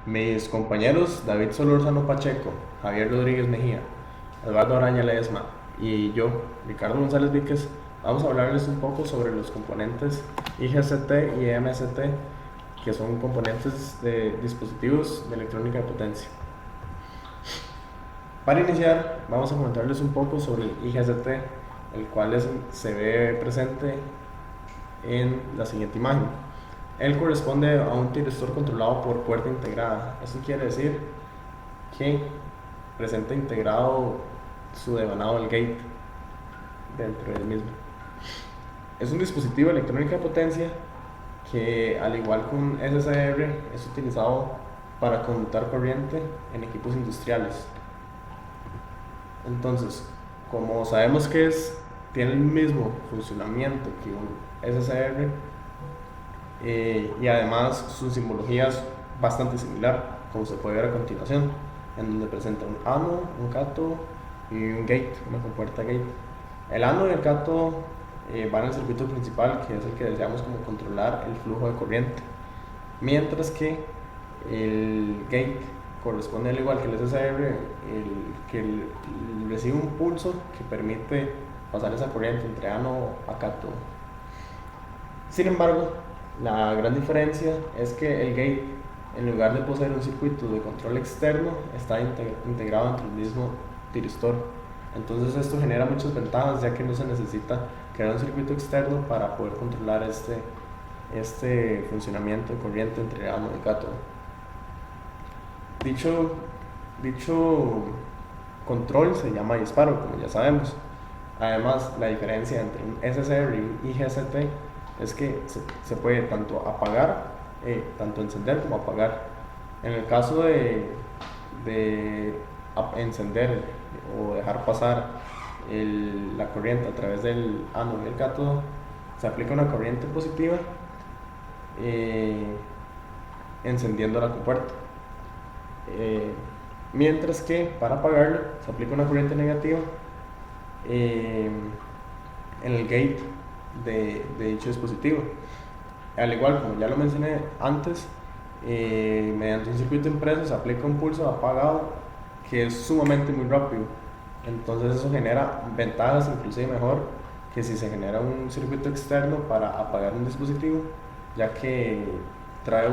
Mis compañeros David Solórzano Pacheco, Javier Rodríguez Mejía, Eduardo Araña Ledesma y yo, Ricardo González Víquez, vamos a hablarles un poco sobre los componentes IGCT y MST, que son componentes de dispositivos de electrónica de potencia. Para iniciar, vamos a comentarles un poco sobre el IGCT, el cual se ve presente en la siguiente imagen. Él corresponde a un tiristor controlado por puerta integrada. Eso quiere decir que presenta integrado su devanado del gate dentro del mismo. Es un dispositivo de electrónica de potencia que, al igual que un SSR, es utilizado para conmutar corriente en equipos industriales. Entonces, como sabemos que tiene el mismo funcionamiento que un SSR, y además su simbología es bastante similar, como se puede ver a continuación, en donde presenta un ánodo, un cátodo y un gate, una compuerta gate. El ánodo y el cátodo van al circuito principal, que es el que deseamos como controlar el flujo de corriente, mientras que el gate corresponde, al igual que el SSR, que recibe un pulso que permite pasar esa corriente entre ánodo a cátodo. Sin embargo, la gran diferencia es que el gate, en lugar de poseer un circuito de control externo, está integrado entre el mismo tiristor. Entonces esto genera muchas ventajas, ya que no se necesita crear un circuito externo para poder controlar este funcionamiento de corriente entre ánodo y cátodo. Dicho control se llama disparo, como ya sabemos. Además, la diferencia entre un SSR y un IGCT es que se puede tanto encender como apagar. En el caso de encender o dejar pasar la corriente a través del ánodo y el cátodo, se aplica una corriente positiva encendiendo la compuerta. Mientras que para apagarlo se aplica una corriente negativa en el gate de dicho dispositivo. Al igual, como ya lo mencioné antes, mediante un circuito impreso se aplica un pulso de apagado que es sumamente muy rápido. Entonces eso genera ventajas, inclusive mejor que si se genera un circuito externo para apagar un dispositivo, ya que trae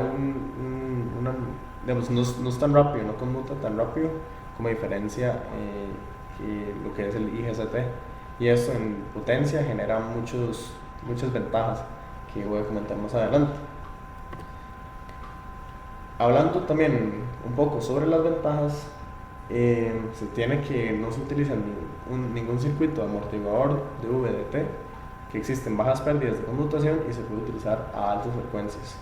digamos, no es tan rápido, no conmuta tan rápido, como diferencia que lo que es el IGCT. Y eso en potencia genera muchas ventajas que voy a comentar más adelante. Hablando también un poco sobre las ventajas, se tiene que no se utiliza ningún circuito de amortiguador de VDT, que existen bajas pérdidas de conmutación y se puede utilizar a altas frecuencias.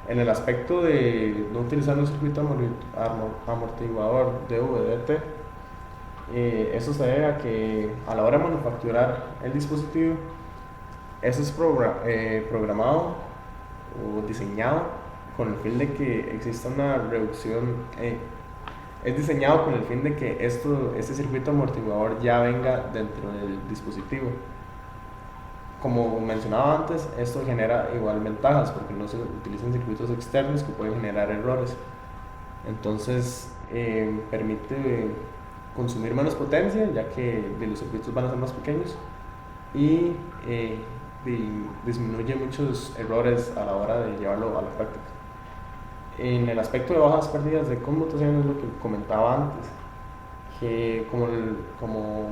En el aspecto de no utilizar un circuito amortiguador de VDT, eso se debe a que a la hora de manufacturar el dispositivo, eso es programado o diseñado con el fin de que exista una reducción, es diseñado con el fin de que este circuito amortiguador ya venga dentro del dispositivo. Como mencionaba antes, esto genera igual ventajas porque no se utilizan circuitos externos que pueden generar errores. Entonces permite consumir menos potencia, ya que los circuitos van a ser más pequeños, y disminuye muchos errores a la hora de llevarlo a la práctica. En el aspecto de bajas pérdidas de conmutación es lo que comentaba antes, que como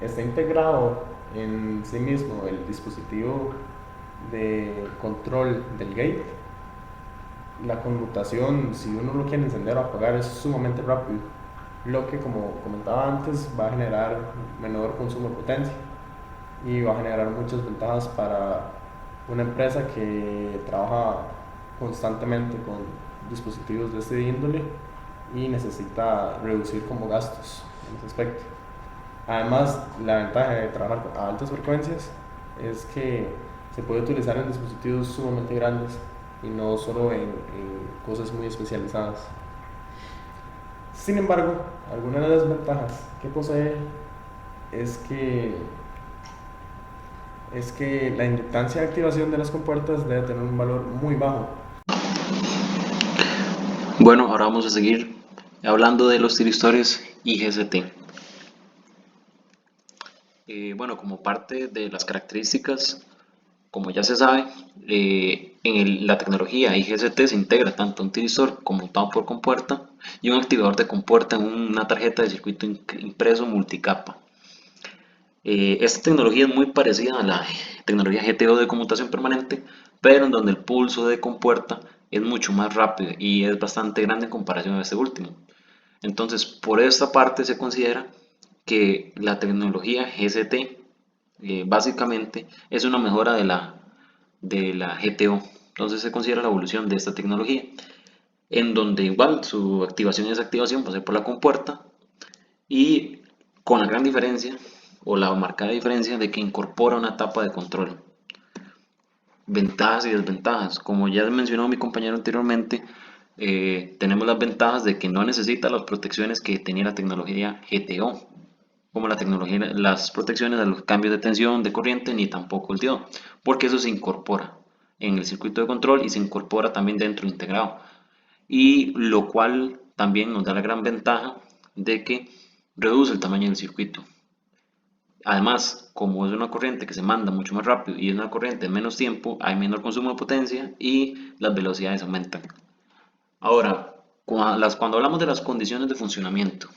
está integrado en sí mismo el dispositivo de control del gate, la conmutación, si uno lo quiere encender o apagar, es sumamente rápido, lo que, como comentaba antes, va a generar menor consumo de potencia y va a generar muchas ventajas para una empresa que trabaja constantemente con dispositivos de este índole y necesita reducir como gastos en ese aspecto. Además, la ventaja de trabajar a altas frecuencias es que se puede utilizar en dispositivos sumamente grandes y no solo en cosas muy especializadas. Sin embargo, algunas de las ventajas que posee es que la inductancia de activación de las compuertas debe tener un valor muy bajo. Bueno, ahora vamos a seguir hablando de los tiristores IGCT. Bueno, como parte de las características, como ya se sabe, la tecnología IGCT se integra tanto un tiristor conmutado por compuerta y un activador de compuerta en una tarjeta de circuito impreso multicapa. Esta tecnología es muy parecida a la tecnología GTO de conmutación permanente, pero en donde el pulso de compuerta es mucho más rápido y es bastante grande en comparación a este último. Entonces, por esta parte se considera que la tecnología GCT básicamente es una mejora de la GTO. Entonces se considera la evolución de esta tecnología, en donde igual su activación y desactivación va a ser por la compuerta y con la gran diferencia o la marcada diferencia de que incorpora una etapa de control. Ventajas y desventajas. Como ya mencionó mi compañero anteriormente, tenemos las ventajas de que no necesita las protecciones que tenía la tecnología GTO, como la tecnología, las protecciones a los cambios de tensión, de corriente, ni tampoco el diodo, porque eso se incorpora en el circuito de control y se incorpora también dentro integrado. Y lo cual también nos da la gran ventaja de que reduce el tamaño del circuito. Además, como es una corriente que se manda mucho más rápido y es una corriente en menos tiempo, hay menor consumo de potencia y las velocidades aumentan. Ahora, cuando hablamos de las condiciones de funcionamiento,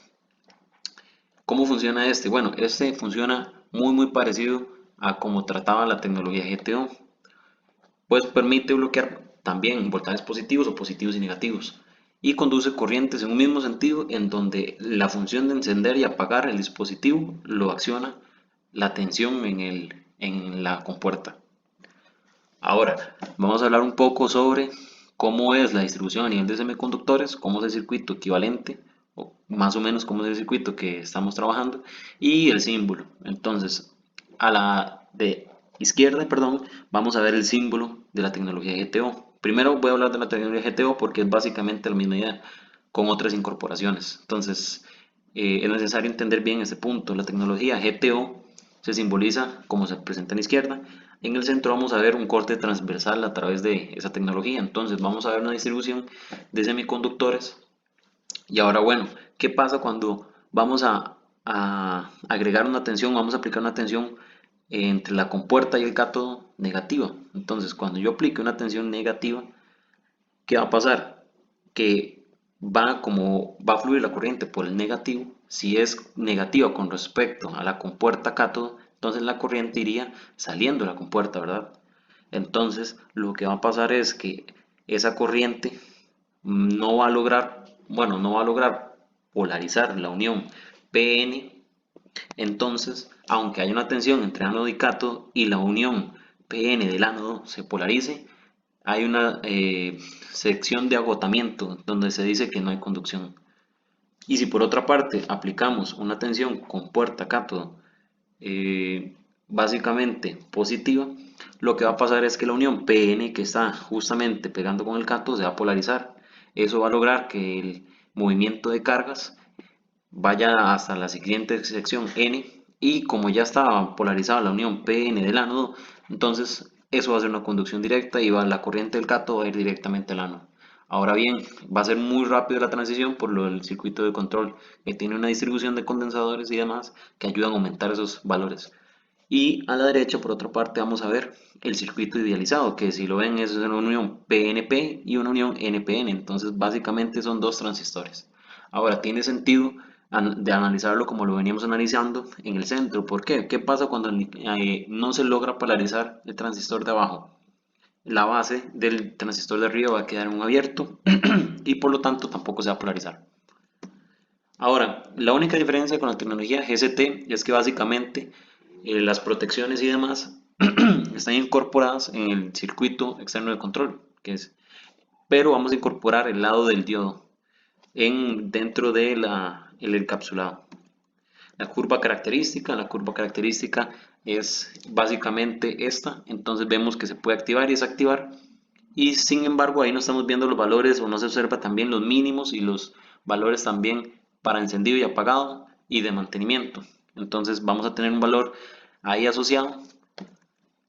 ¿cómo funciona este? Bueno, este funciona muy parecido a como trataba la tecnología GTO. Pues permite bloquear también voltajes positivos o positivos y negativos y conduce corrientes en un mismo sentido en donde la función de encender y apagar el dispositivo lo acciona la tensión en la compuerta. Ahora, vamos a hablar un poco sobre cómo es la distribución a nivel de semiconductores, cómo es el circuito equivalente, o más o menos cómo es el circuito que estamos trabajando, y el símbolo. Entonces, a la de izquierda, perdón, vamos a ver el símbolo de la tecnología GTO. Primero voy a hablar de la tecnología GTO porque es básicamente la misma idea, con otras incorporaciones. Entonces, es necesario entender bien este punto. La tecnología GTO se simboliza como se presenta en la izquierda. En el centro vamos a ver un corte transversal a través de esa tecnología. Entonces vamos a ver una distribución de semiconductores. Y ahora, bueno, ¿qué pasa cuando vamos a agregar una tensión? Vamos a aplicar una tensión entre la compuerta y el cátodo negativa. Entonces, cuando yo aplique una tensión negativa, ¿qué va a pasar? Que va a fluir la corriente por el negativo. Si es negativa con respecto a la compuerta cátodo, entonces la corriente iría saliendo de la compuerta, ¿verdad? Entonces, lo que va a pasar es que esa corriente no va a lograr, bueno, no va a lograr polarizar la unión PN. Entonces, aunque haya una tensión entre ánodo y cátodo y la unión PN del ánodo se polarice, hay una sección de agotamiento donde se dice que no hay conducción. Y si por otra parte aplicamos una tensión con puerta cátodo básicamente positiva, lo que va a pasar es que la unión PN que está justamente pegando con el cátodo se va a polarizar. Eso va a lograr que el movimiento de cargas vaya hasta la siguiente sección N y como ya estaba polarizada la unión PN del ánodo, entonces eso va a ser una conducción directa y la corriente del cátodo va a ir directamente al ánodo. Ahora bien, va a ser muy rápido la transición por lo del circuito de control, que tiene una distribución de condensadores y demás que ayudan a aumentar esos valores. Y a la derecha, por otra parte, vamos a ver el circuito idealizado, que si lo ven es una unión PNP y una unión NPN. Entonces, básicamente son dos transistores. Ahora, tiene sentido de analizarlo como lo veníamos analizando en el centro. ¿Por qué? ¿Qué pasa cuando no se logra polarizar el transistor de abajo? La base del transistor de arriba va a quedar en un abierto y por lo tanto tampoco se va a polarizar. Ahora, la única diferencia con la tecnología GCT es que básicamente las protecciones y demás están incorporadas en el circuito externo de control, pero vamos a incorporar el lado del diodo dentro del encapsulado. La curva característica es básicamente esta, entonces vemos que se puede activar y desactivar y sin embargo ahí no estamos viendo los valores o no se observa también los mínimos y los valores también para encendido y apagado y de mantenimiento. Entonces vamos a tener un valor ahí asociado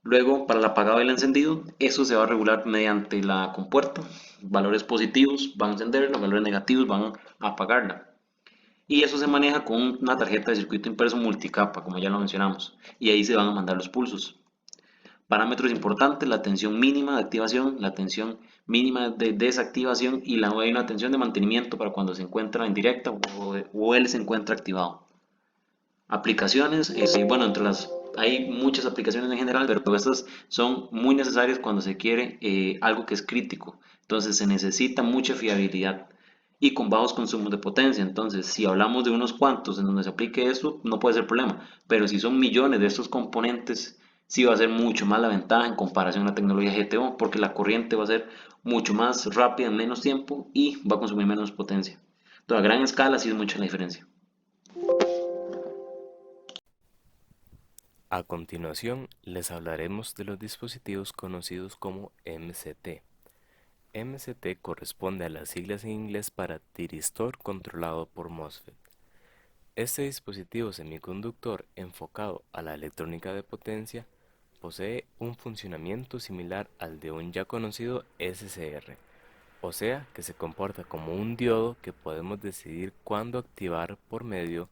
Luego, para el apagado y el encendido, eso se va a regular mediante la compuerta. Valores positivos van a encenderla, valores negativos van a apagarla. Y eso se maneja con una tarjeta de circuito impreso multicapa, como ya lo mencionamos. Y ahí se van a mandar los pulsos. Parámetros importantes: la tensión mínima de activación, la tensión mínima de desactivación y hay una tensión de mantenimiento para cuando se encuentra en directa o él se encuentra activado. Aplicaciones, bueno, hay muchas aplicaciones en general, pero estas son muy necesarias cuando se quiere algo que es crítico. Entonces se necesita mucha fiabilidad y con bajos consumos de potencia. Entonces, si hablamos de unos cuantos en donde se aplique esto, no puede ser problema. Pero si son millones de estos componentes, sí va a ser mucho más la ventaja en comparación a la tecnología GTO, porque la corriente va a ser mucho más rápida en menos tiempo y va a consumir menos potencia. Entonces, a gran escala sí es mucha la diferencia. A continuación, les hablaremos de los dispositivos conocidos como MCT. MCT corresponde a las siglas en inglés para tiristor controlado por MOSFET. Este dispositivo semiconductor enfocado a la electrónica de potencia posee un funcionamiento similar al de un ya conocido SCR, o sea que se comporta como un diodo que podemos decidir cuándo activar por medio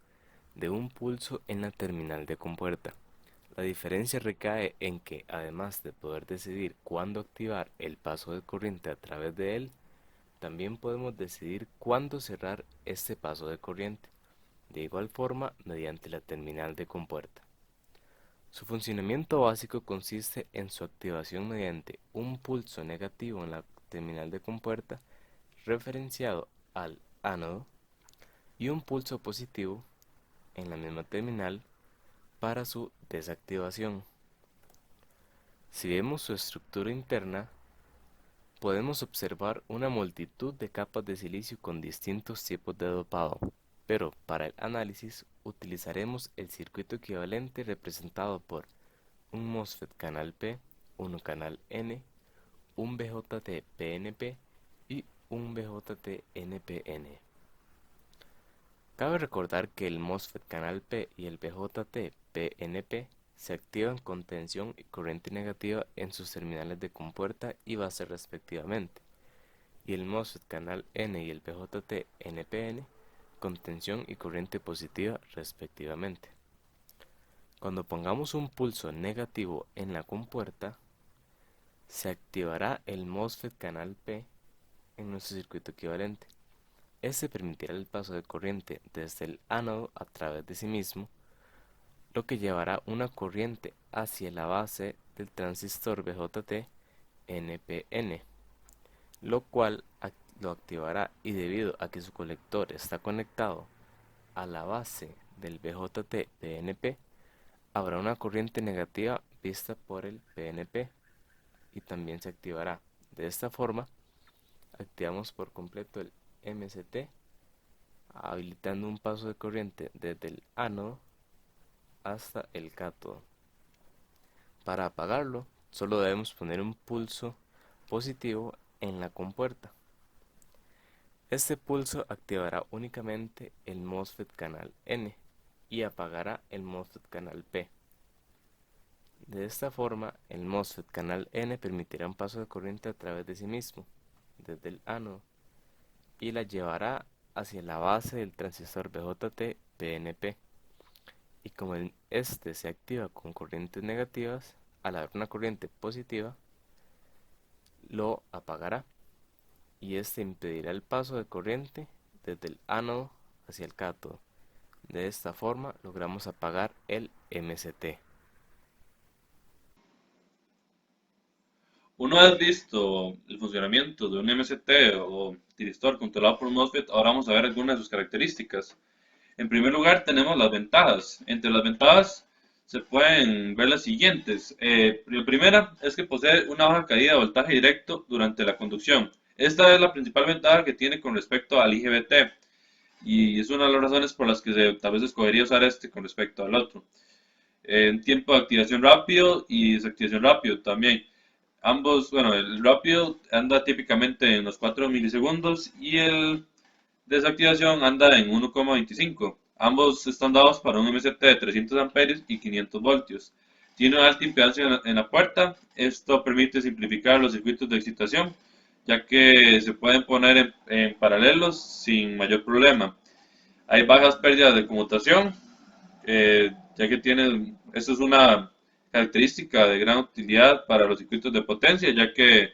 de un pulso en la terminal de compuerta. La diferencia recae en que, además de poder decidir cuándo activar el paso de corriente a través de él, también podemos decidir cuándo cerrar este paso de corriente, de igual forma mediante la terminal de compuerta. Su funcionamiento básico consiste en su activación mediante un pulso negativo en la terminal de compuerta referenciado al ánodo y un pulso positivo en la misma terminal para su desactivación. Si vemos su estructura interna, podemos observar una multitud de capas de silicio con distintos tipos de dopado, pero para el análisis utilizaremos el circuito equivalente representado por un MOSFET canal P, un canal N, un BJT PNP y un BJT NPN. Cabe recordar que el MOSFET canal P y el BJT PNP se activan con tensión y corriente negativa en sus terminales de compuerta y base respectivamente, y el MOSFET canal N y el BJT NPN con tensión y corriente positiva respectivamente. Cuando pongamos un pulso negativo en la compuerta, se activará el MOSFET canal P en nuestro circuito equivalente. Este permitirá el paso de corriente desde el ánodo a través de sí mismo, lo que llevará una corriente hacia la base del transistor BJT NPN, lo cual lo activará, y debido a que su colector está conectado a la base del BJT PNP, habrá una corriente negativa vista por el PNP y también se activará. De esta forma, activamos por completo el MCT, habilitando un paso de corriente desde el ánodo hasta el cátodo. Para apagarlo, solo debemos poner un pulso positivo en la compuerta. Este pulso activará únicamente el MOSFET canal N y apagará el MOSFET canal P. De esta forma, el MOSFET canal N permitirá un paso de corriente a través de sí mismo, desde el ánodo, y la llevará hacia la base del transistor BJT PNP. Y como este se activa con corrientes negativas, al haber una corriente positiva, lo apagará, y este impedirá el paso de corriente desde el ánodo hacia el cátodo. De esta forma logramos apagar el MCT. Una vez visto el funcionamiento de un MCT o tiristor controlado por un MOSFET, ahora vamos a ver algunas de sus características. En primer lugar, tenemos las ventajas. Entre las ventajas se pueden ver las siguientes. La primera es que posee una baja caída de voltaje directo durante la conducción. Esta es la principal ventaja que tiene con respecto al IGBT y es una de las razones por las que tal vez escogería usar este con respecto al otro. En tiempo de activación rápido y desactivación rápido también. Ambos, bueno, el rápido anda típicamente en los 4 milisegundos y el desactivación anda en 1,25. Ambos están dados para un MCT de 300 amperios y 500 voltios. Tiene una alta impedancia en la puerta. Esto permite simplificar los circuitos de excitación, ya que se pueden poner en paralelos sin mayor problema. Hay bajas pérdidas de conmutación, ya que esto es una característica de gran utilidad para los circuitos de potencia, ya que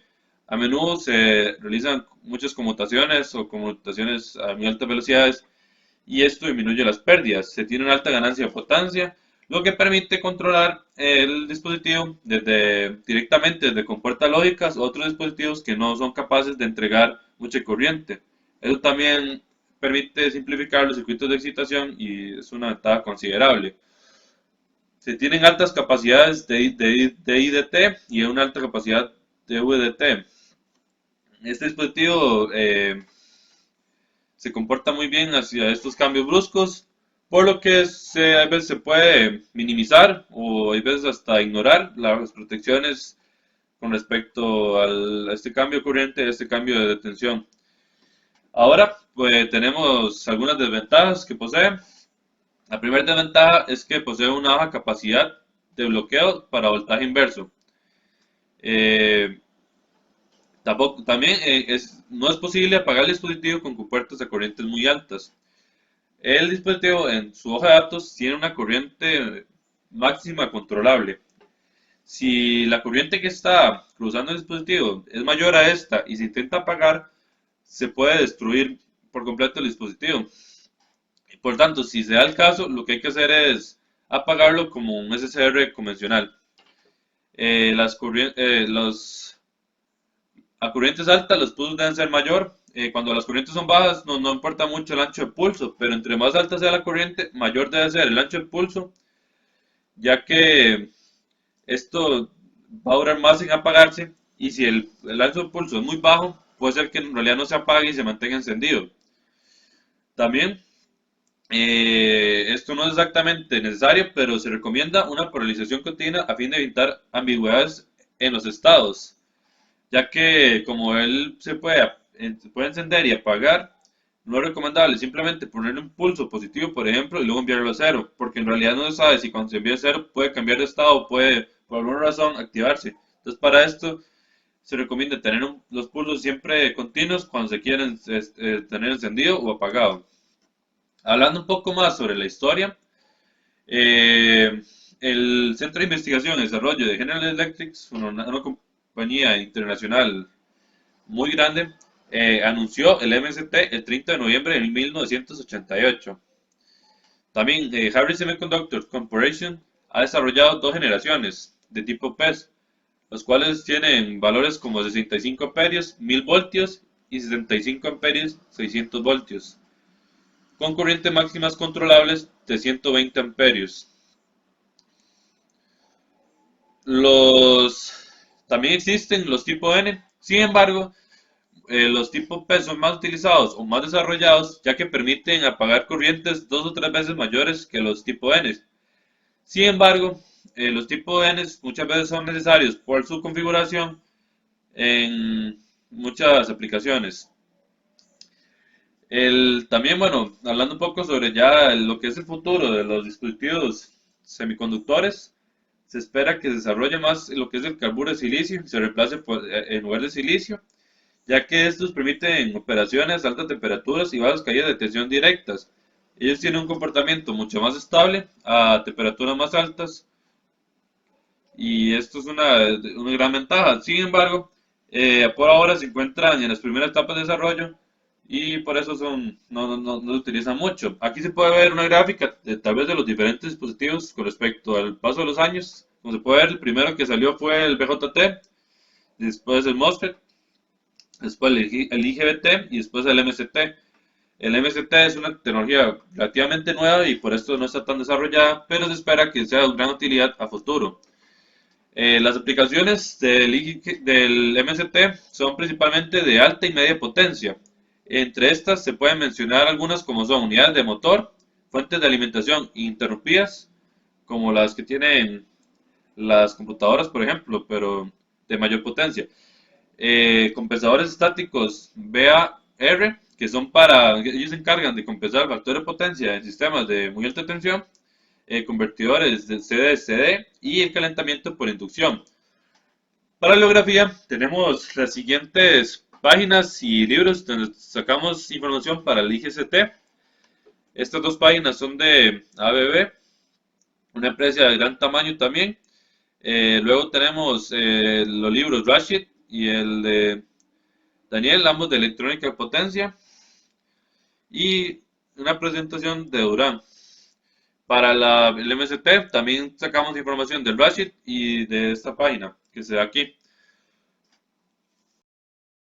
a menudo se realizan muchas conmutaciones o conmutaciones a muy altas velocidades y esto disminuye las pérdidas. Se tiene una alta ganancia de potencia, lo que permite controlar el dispositivo directamente desde compuertas lógicas o otros dispositivos que no son capaces de entregar mucha corriente. Eso también permite simplificar los circuitos de excitación y es una ventaja considerable. Se tienen altas capacidades de IDT y una alta capacidad de VDT. Este dispositivo se comporta muy bien hacia estos cambios bruscos, por lo que a veces se puede minimizar o a veces hasta ignorar las protecciones con respecto a este cambio de corriente, a este cambio de tensión. Ahora, pues tenemos algunas desventajas que posee. La primera desventaja es que posee una baja capacidad de bloqueo para voltaje inverso. También no es posible apagar el dispositivo con compuertas a corrientes muy altas. El dispositivo en su hoja de datos tiene una corriente máxima controlable. Si la corriente que está cruzando el dispositivo es mayor a esta y se intenta apagar, se puede destruir por completo el dispositivo. Por tanto, si se da el caso, lo que hay que hacer es apagarlo como un SSR convencional. A corrientes altas los pulsos deben ser mayor. Cuando las corrientes son bajas no importa mucho el ancho de pulso, pero entre más alta sea la corriente, mayor debe ser el ancho de pulso, ya que esto va a durar más en apagarse y si el ancho de pulso es muy bajo, puede ser que en realidad no se apague y se mantenga encendido. También, esto no es exactamente necesario, pero se recomienda una polarización continua a fin de evitar ambigüedades en los estados, ya que como él se puede encender y apagar, no es recomendable simplemente ponerle un pulso positivo, por ejemplo, y luego enviarlo a cero, porque en realidad no se sabe si cuando se envía a cero puede cambiar de estado o puede, por alguna razón, activarse. Entonces, para esto se recomienda tener los pulsos siempre continuos cuando se quieren tener encendido o apagado. Hablando un poco más sobre la historia, eh, el Centro de Investigación y Desarrollo de General Electric, una compañía internacional muy grande, anunció el MST el 30 de noviembre de 1988. También Harris Semiconductor Corporation ha desarrollado dos generaciones de tipo PES, los cuales tienen valores como 65 amperios, 1000 voltios y 65 amperios, 600 voltios, con corrientes máximas controlables de 120 amperios. También existen los tipo N, sin embargo, los tipos P son más utilizados o más desarrollados ya que permiten apagar corrientes 2 o 3 veces mayores que los tipo N. Sin embargo, los tipo N muchas veces son necesarios por su configuración en muchas aplicaciones. También, bueno, hablando un poco sobre ya lo que es el futuro de los dispositivos semiconductores, se espera que se desarrolle más lo que es el carburo de silicio, se reemplace en lugar de silicio, ya que estos permiten operaciones a altas temperaturas y bajas caídas de tensión directas. Ellos tienen un comportamiento mucho más estable a temperaturas más altas y esto es una gran ventaja. Sin embargo, por ahora se encuentran en las primeras etapas de desarrollo y por eso no se utilizan mucho. Aquí se puede ver una gráfica tal vez de los diferentes dispositivos con respecto al paso de los años. Como se puede ver, el primero que salió fue el BJT, después el MOSFET, después el IGBT y después el MST. El MST es una tecnología relativamente nueva y por esto no está tan desarrollada, pero se espera que sea de gran utilidad a futuro. Las aplicaciones del MST son principalmente de alta y media potencia. Entre estas se pueden mencionar algunas como son unidades de motor, fuentes de alimentación interrumpidas, como las que tienen las computadoras, por ejemplo, pero de mayor potencia. Compensadores estáticos VAR, que ellos se encargan de compensar factores de potencia en sistemas de muy alta tensión. convertidores de CD-CD y el calentamiento por inducción. Para la bibliografía tenemos las siguientes páginas y libros donde sacamos información para el IGCT. Estas dos páginas son de ABB, una empresa de gran tamaño también. Luego tenemos los libros Rashid y el de Daniel, ambos de electrónica de potencia. Y una presentación de Durán. Para el MST también sacamos información del Rashid y de esta página que se da aquí.